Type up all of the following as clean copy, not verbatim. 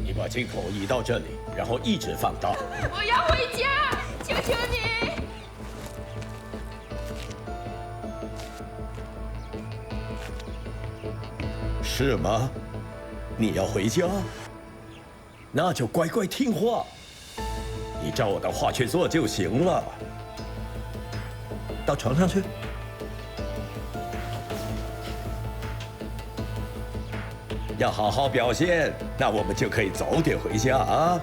你把镜头移到这里，然后一直放大。我要回家，求求你！是吗？你要回家？那就乖乖听话，你照我的话去做就行了。到床上去。要好好表现，那我们就可以早点回家啊。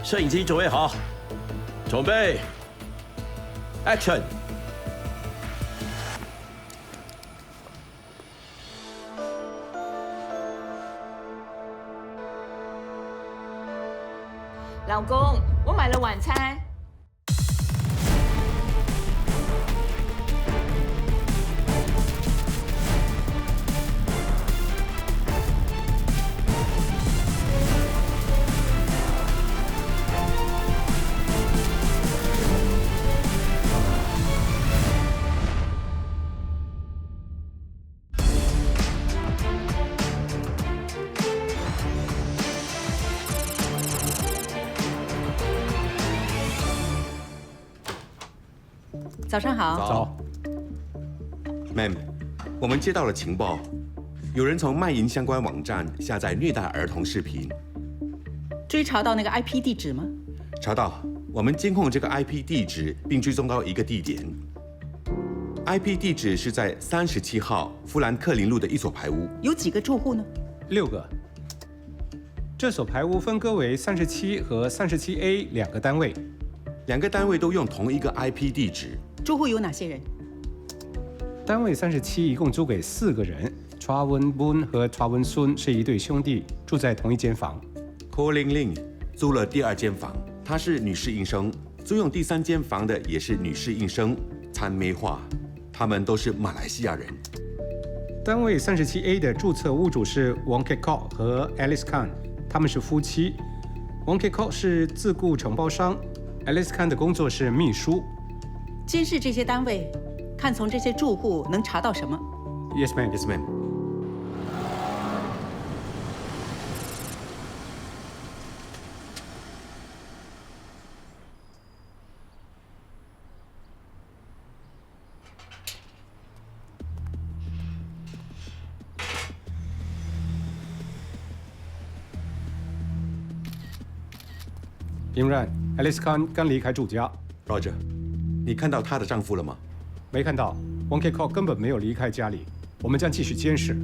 摄影机准备好，准备 ，Action！老公，我买了晚餐。早上好。早。Ma'am， 我们接到了情报，有人从卖淫相关网站下载虐待儿童视频。追查到那个 IP 地址吗？查到，我们监控这个 IP 地址，并追踪到一个地点。IP 地址是在37号富兰克林路的一所排屋。有几个住户呢？6个。这所排屋分割为37和37A 两个单位，两个单位都用同一个 IP 地址。住户有哪些人？单位37一共租给4个人 ，Trawen Boon 和 Trawen Sun 是一对兄弟，住在同一间房。Colin Ling 租了第2间房，她是女士应生；租用第3间房的也是女士应生，参梅化，他们都是马来西亚人。单位37A 的注册屋主是 Wong Kek Kok 和 Alice Khan， 他们是夫妻。Wong Kek Kok 是自雇承包商 ，Alice Khan 的工作是秘书。监视这些单位，看从这些住户能查到什么 ？Yes, ma'am. Yes, ma'am. Imran, Alice Khan 刚离开住家。Roger， 你看到她的丈夫了吗？没看到 ，Wong Kek Kok 根本没有离开家里。我们将继续监视。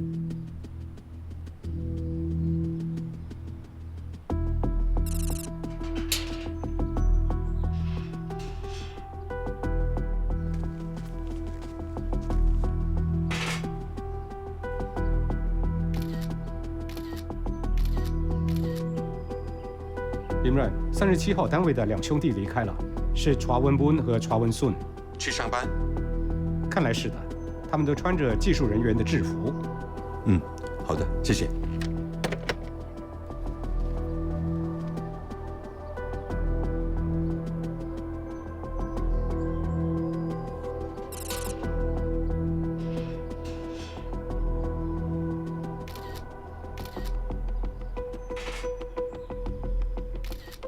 Imran， 37号单位的2兄弟离开了，是 Trawen Boon 和 Trawen Sun。去上班？看来是的，他们都穿着技术人员的制服。好的，谢谢。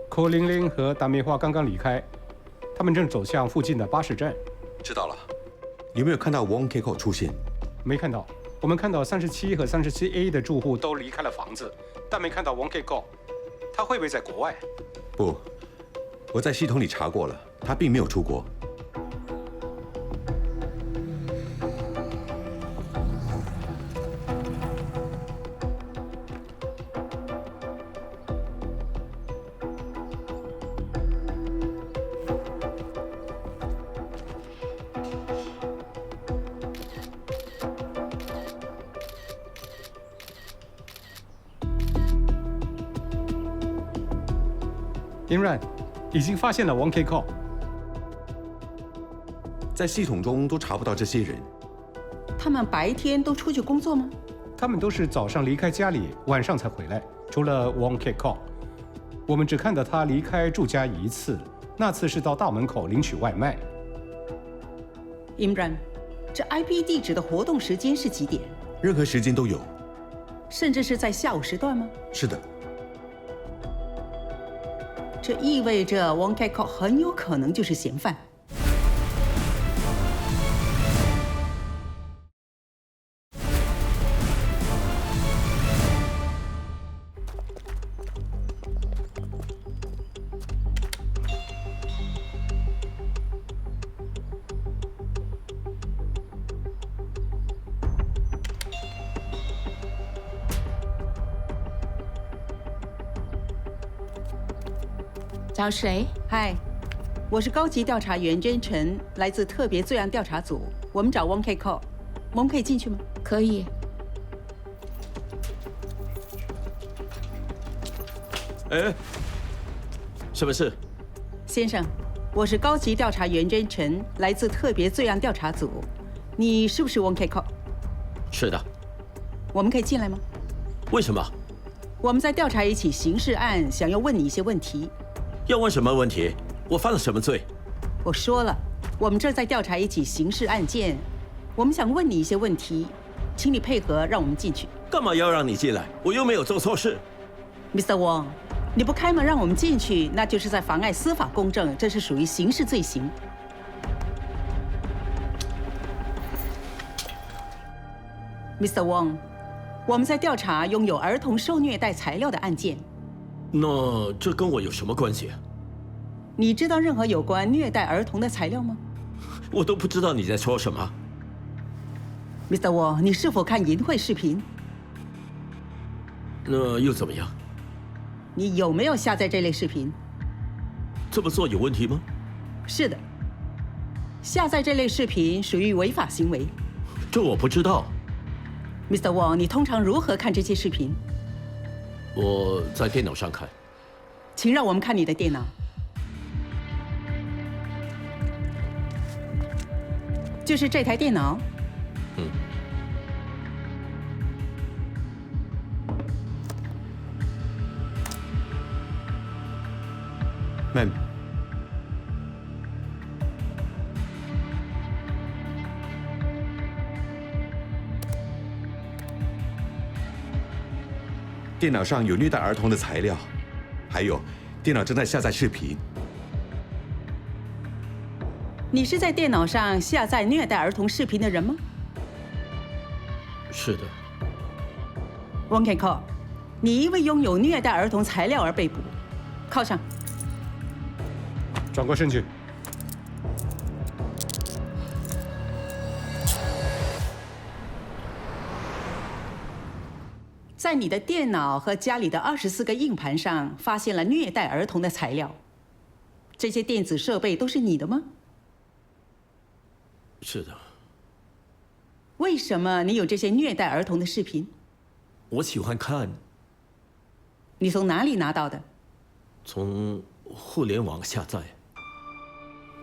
Colin Ling 和达梅花刚刚离开，他们正走向附近的巴士站。知道了。有没有看到 Wong Kek Kok 出现？没看到。我们看到37和37A 的住户都离开了房子，但没看到 Wong Kek Kok。他会不会在国外？不，我在系统里查过了，他并没有出国。Imran 已经发现了 Wong Kek Kok。在系统中都查不到这些人。他们白天都出去工作吗？他们都是早上离开家里，晚上才回来。除了 Wong Kek Kok， 我们只看到他离开住家1次，那次是到大门口领取外卖。Imran， 这 IP 地址的活动时间是几点？任何时间都有。甚至是在下午时段吗？是的，这意味着 Wong Kek-ko 很有可能就是嫌犯。找谁？嗨，我是高级调查员真晨，来自特别罪案调查组。我们找 Wong Kek-ko， 我们可以进去吗？可以。哎，什么事？先生，我是高级调查员真晨，来自特别罪案调查组。你是不是 Wong Kek-ko？ 是的。我们可以进来吗？为什么？我们在调查一起刑事案，想要问你一些问题。要问什么问题？我犯了什么罪？我说了，我们这儿在调查一起刑事案件，我们想问你一些问题，请你配合，让我们进去。干嘛要让你进来？我又没有做错事。Mr. Wong， 你不开门让我们进去，那就是在妨碍司法公正，这是属于刑事罪行。Mr. Wong， 我们在调查拥有儿童受虐待材料的案件。那这跟我有什么关系？你知道任何有关虐待儿童的材料吗？我都不知道你在说什么。Mr. Wong， 你是否看淫秽视频？那又怎么样？你有没有下载这类视频？这么做有问题吗？是的，下载这类视频属于违法行为。这我不知道。Mr. Wong， 你通常如何看这些视频？我在电脑上看。请让我们看你的电脑。就是这台电脑。嗯。Ma'am，电脑上有虐待儿童的材料，还有电脑正在下载视频。你是在电脑上下载虐待儿童视频的人吗？是的。Wong Kek-ko， 你因为拥有虐待儿童材料而被捕，铐上。转过身去。在你的电脑和家里的24个硬盘上发现了虐待儿童的材料，这些电子设备都是你的吗？是的。为什么你有这些虐待儿童的视频？我喜欢看。你从哪里拿到的？从互联网下载。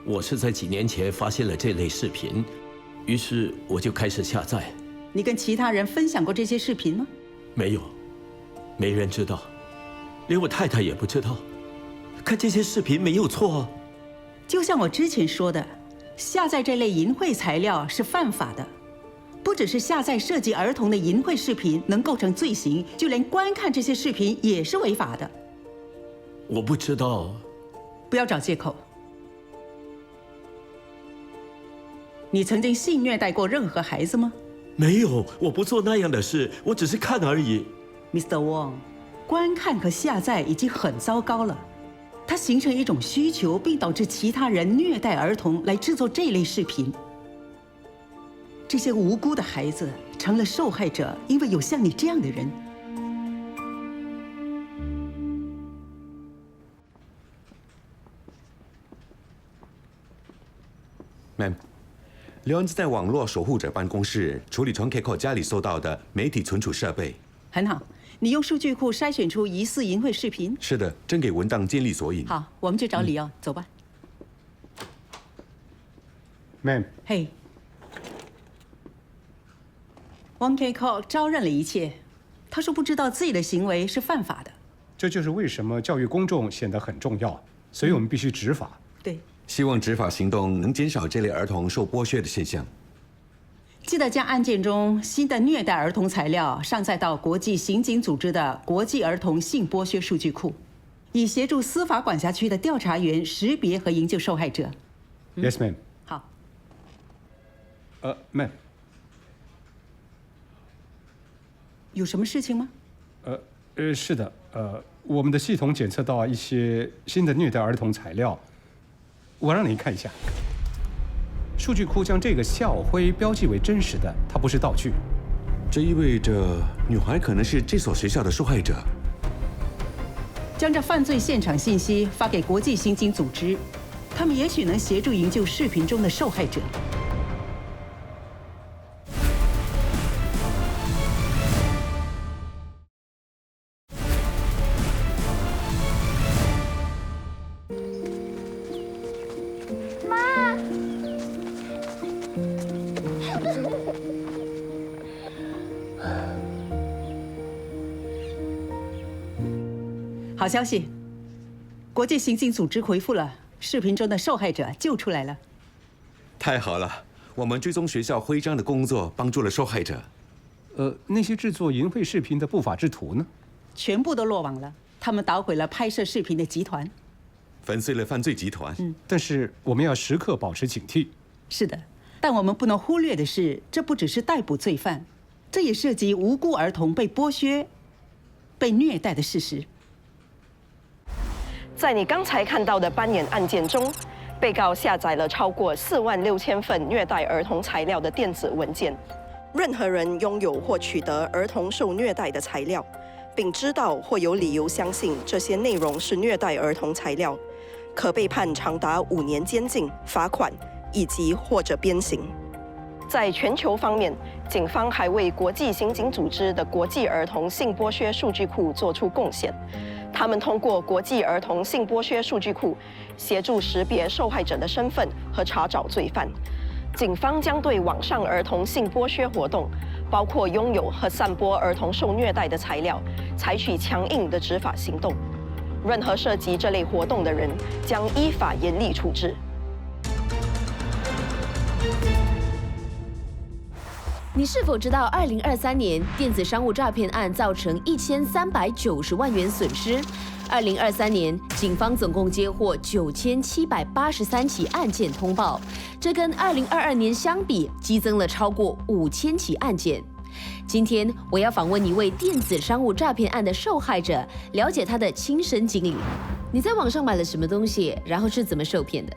我是在几年前发现了这类视频，于是我就开始下载。你跟其他人分享过这些视频吗？没有，没人知道，连我太太也不知道。看这些视频没有错啊。就像我之前说的，下载这类淫秽材料是犯法的。不只是下载涉及儿童的淫秽视频能构成罪行，就连观看这些视频也是违法的。我不知道。不要找借口。你曾经性虐待过任何孩子吗？没有，我不做那样的事，我只是看而已。Mr. Wong， 观看和下载已经很糟糕了，它形成一种需求，并导致其他人虐待儿童来制作这类视频。这些无辜的孩子成了受害者，因为有像你这样的人。Ma'am， 刘恩在网络守护者办公室处理从 Kek-ko 家里收到的媒体存储设备。很好，你用数据库筛选出疑似淫秽视频。是的，正给文档建立索引。好，我们去找李奥，走吧。Ma'am，嘿，Wong Kek-ko 招认了一切，他说不知道自己的行为是犯法的。这就是为什么教育公众显得很重要，所以我们必须执法。对。希望执法行动能减少这类儿童受剥削的现象。记得将案件中新的虐待儿童材料上载到国际刑警组织的国际儿童性剥削数据库，以协助司法管辖区的调查员识别和营救受害者。Yes, ma'am。好。ma'am。有什么事情吗？是的，我们的系统检测到一些新的虐待儿童材料，我让你看一下。数据库将这个校徽标记为真实的，它不是道具。这意味着女孩可能是这所学校的受害者。将这犯罪现场信息发给国际刑警组织，他们也许能协助营救视频中的受害者。好消息，国际刑警组织回复了，视频中的受害者救出来了。太好了，我们追踪学校徽章的工作帮助了受害者。那些制作淫秽视频的不法之徒呢？全部都落网了，他们捣毁了拍摄视频的集团，粉碎了犯罪集团。但是我们要时刻保持警惕。是的，但我们不能忽略的是，这不只是逮捕罪犯，这也涉及无辜儿童被剥削、被虐待的事实。在你刚才看到的扮演案件中，被告下载了超过46000份虐待儿童材料的电子文件。任何人拥有或取得儿童受虐待的材料，并知道或有理由相信这些内容是虐待儿童材料，可被判长达5年监禁、罚款以及或者鞭刑。在全球方面，警方还为国际刑警组织的国际儿童性剥削数据库做出贡献。他们通过国际儿童性剥削数据库，协助识别受害者的身份和查找罪犯。警方将对网上儿童性剥削活动，包括拥有和散播儿童受虐待的材料，采取强硬的执法行动。任何涉及这类活动的人将依法严厉处置。你是否知道，2023年电子商务诈骗案造成1390万元损失？2023年，警方总共接获9783起案件通报，这跟2022年相比，激增了超过5000起案件。今天我要访问一位电子商务诈骗案的受害者，了解他的亲身经历。你在网上买了什么东西，然后是怎么受骗的？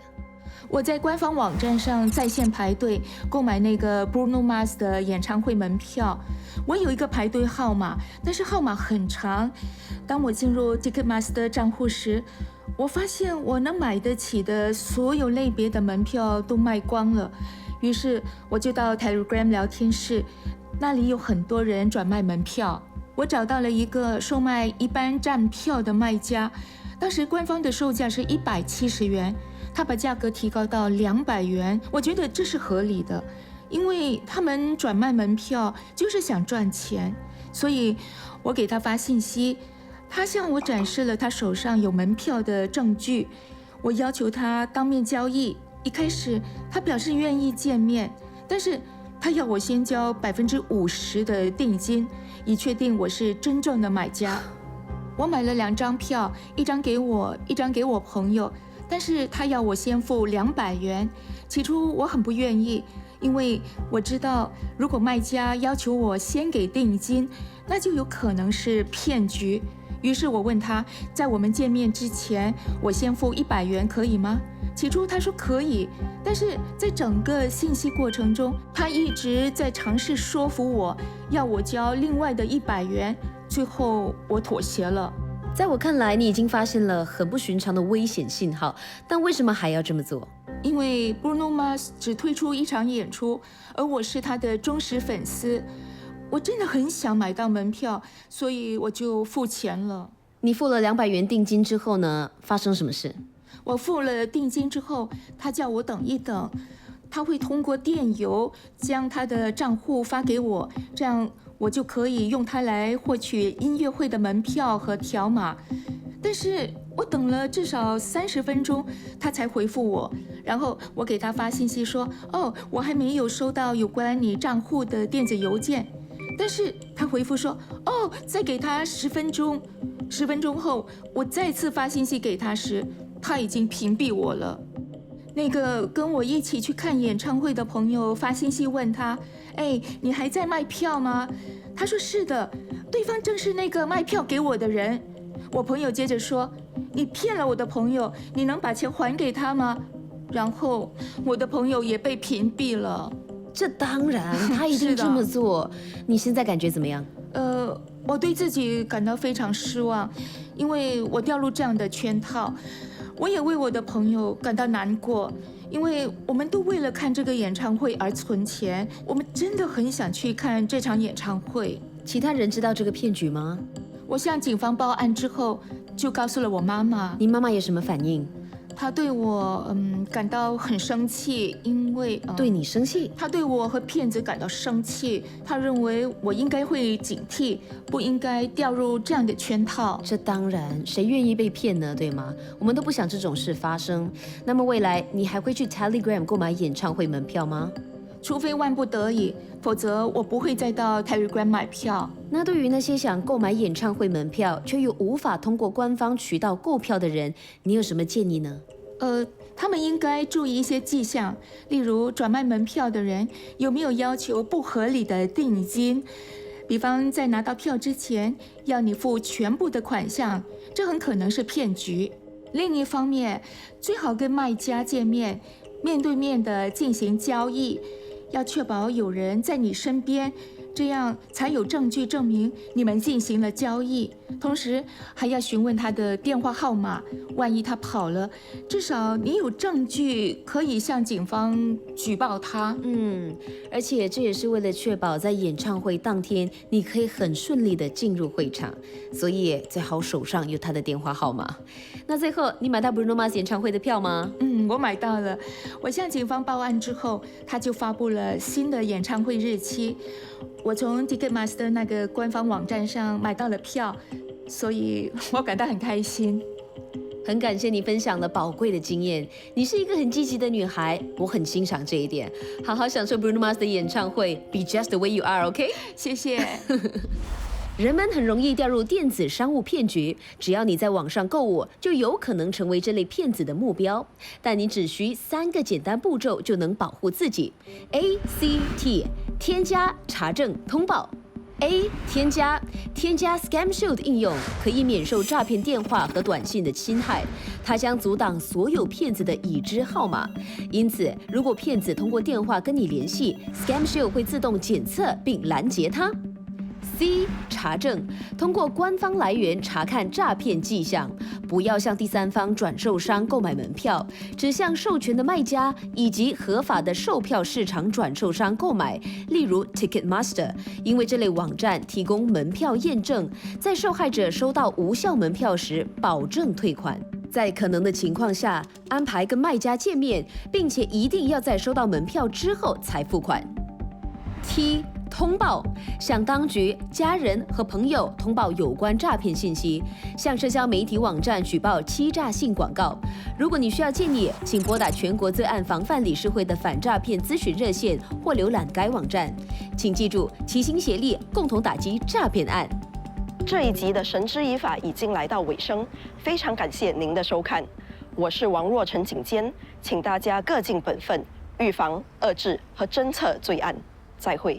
我在官方网站上在线排队购买那个 Bruno Mars 的演唱会门票，我有一个排队号码，但是号码很长。当我进入 Ticketmaster 账户时，我发现我能买得起的所有类别的门票都卖光了。于是我就到 Telegram 聊天室，那里有很多人转卖门票。我找到了一个售卖一般站票的卖家，当时官方的售价是170元。他把价格提高到200元，我觉得这是合理的，因为他们转卖门票就是想赚钱，所以我给他发信息，他向我展示了他手上有门票的证据，我要求他当面交易。一开始他表示愿意见面，但是他要我先交50%的定金，以确定我是真正的买家。我买了2张票，一张给我，一张给我朋友。但是他要我先付200元，起初我很不愿意，因为我知道如果卖家要求我先给定金，那就有可能是骗局。于是我问他，在我们见面之前，我先付100元可以吗？起初他说可以，但是在整个信息过程中，他一直在尝试说服我，要我交另外的100元，最后我妥协了。在我看来，你已经发现了很不寻常的危险信号，但为什么还要这么做？因为 Bruno Mars 只推出1场演出，而我是他的忠实粉丝，我真的很想买到门票，所以我就付钱了。你付了200元定金之后呢？发生什么事？我付了定金之后，他叫我等一等，他会通过电邮将他的账户发给我，这样我就可以用它来获取音乐会的门票和条码。但是我等了至少30分钟，他才回复我，然后我给他发信息说，哦，我还没有收到有关你账户的电子邮件。但是他回复说，哦，再给他10分钟。10分钟后，我再次发信息给他时，他已经屏蔽我了。那个跟我一起去看演唱会的朋友发信息问他，哎，你还在卖票吗？他说是的，对方正是那个卖票给我的人。我朋友接着说，你骗了我的朋友，你能把钱还给他吗？然后我的朋友也被屏蔽了。这当然，他一定这么做。你现在感觉怎么样？我对自己感到非常失望，因为我掉入这样的圈套。我也为我的朋友感到难过，因为我们都为了看这个演唱会而存钱，我们真的很想去看这场演唱会。其他人知道这个骗局吗？我向警方报案之后，就告诉了我妈妈。你妈妈有什么反应？她对我感到很生气，因为对你生气？她对我和骗子感到生气，她认为我应该会警惕，不应该掉入这样的圈套。这当然，谁愿意被骗呢？对吗？我们都不想这种事发生。那么未来你还会去 Telegram 购买演唱会门票吗？除非万不得已，否则我不会再到 Telegram 买票。那对于那些想购买演唱会门票却又无法通过官方渠道购票的人，你有什么建议呢？他们应该注意一些迹象，例如转卖门票的人有没有要求不合理的定金，比方在拿到票之前要你付全部的款项，这很可能是骗局。另一方面，最好跟卖家见面，面对面的进行交易，要确保有人在你身边，这样才有证据证明你们进行了交易。同时还要询问他的电话号码，万一他跑了，至少你有证据可以向警方举报他。而且这也是为了确保在演唱会当天你可以很顺利的进入会场，所以最好手上有他的电话号码。那最后，你买到 Bruno Mars 演唱会的票吗？我买到了。我向警方报案之后，他就发布了新的演唱会日期。我从 Ticketmaster 那个官方网站上买到了票，所以我感到很开心。很感谢你分享了宝贵的经验，你是一个很积极的女孩，我很欣赏这一点。好好享受 Bruno Mars 的演唱会 ，Be just the way you are， OK？ 谢谢。人们很容易掉入电子商务骗局，只要你在网上购物，就有可能成为这类骗子的目标。但你只需3个简单步骤就能保护自己。ACT 添加、查证、通报。A 添加 Scam Shield 应用可以免受诈骗电话和短信的侵害，它将阻挡所有骗子的已知号码。因此，如果骗子通过电话跟你联系 ，Scam Shield 会自动检测并拦截它。C 查证，通过官方来源查看诈骗迹象，不要向第三方转售商购买门票，只向授权的卖家以及合法的售票市场转售商购买，例如 Ticketmaster， 因为这类网站提供门票验证，在受害者收到无效门票时保证退款。在可能的情况下，安排跟卖家见面，并且一定要在收到门票之后才付款。T通报，向当局、家人和朋友通报有关诈骗信息，向社交媒体网站举报欺诈性广告。如果你需要建议，请拨打全国罪案防范理事会的反诈骗咨询热线或浏览该网站。请记住，齐心协力，共同打击诈骗案。这一集的神之以法已经来到尾声，非常感谢您的收看。我是王若晨警监，请大家各尽本分，预防、遏制和侦测罪案。再会。